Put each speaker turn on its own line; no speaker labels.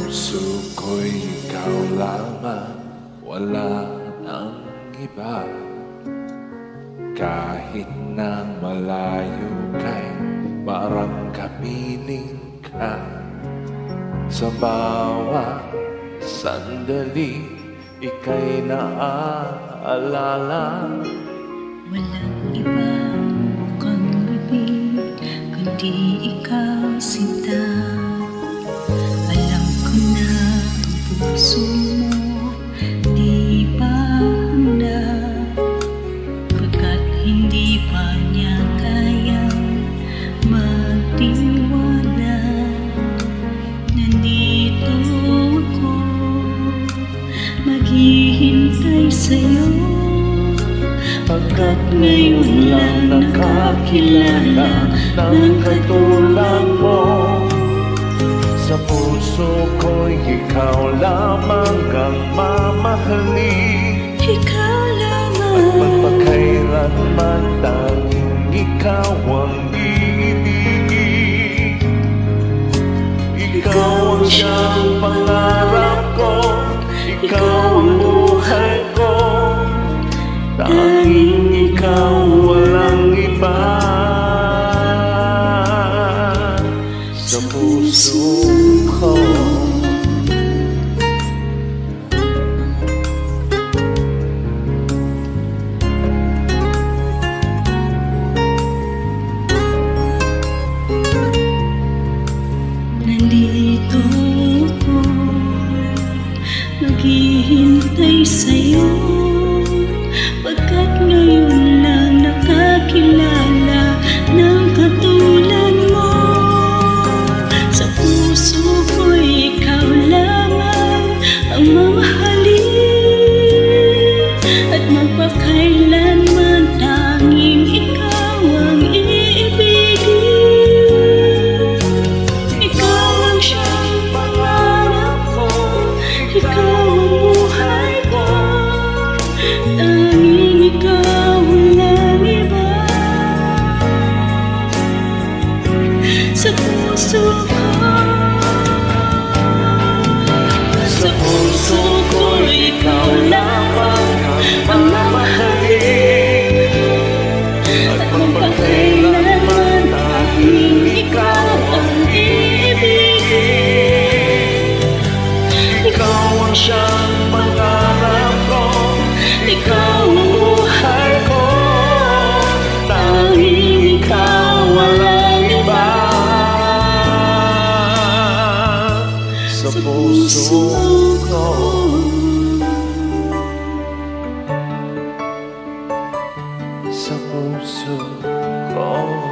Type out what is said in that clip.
puso ko'y ikaw lamang, wala nang iba. Kahit na malayo ka'y parang kapiling ka. Sa bawat sandali, ika'y naaalala.
Walang iba kang bibig, kundi ikaw sinta. Alam ko na ang puso mo di pa handa, pagkat hindi pa niya kayang magtiwala. Nandito ako, maghihintay sa'yo,
Pagkat ngayon lang nakakilala ng katulad mo. Sa puso ko'y ikaw lamang ang mamahalin.
ikaw
At
lamang.
magpakailanman tanging ikaw ang iibigin. Ikaw ang siyang pangarap ko, ikaw ang buhay ko. Tanging ikaw, walang iba. Sa puso ko,
Nandito ako, maghihintay sa'yo, pagkat ngayon lang nakakilala ng katulad mo. Sa puso ko'y ikaw lamang ang mamahalin, at magpakailanman tanging ikaw ang iibigin. Ikaw ang siyang pangarap ko, ikaw ang buhay ko. Tanging ikaw, walang iba. Sa puso ko,
sa puso ko, ikaw lamang ang mamahalin. At magpakailanman tanging ikaw ang iibigin. Ikaw ang siyang pangarap ko, ikaw ang buhay ko. Tanging ikaw, walang iba. Sa puso ko, sa puso ko.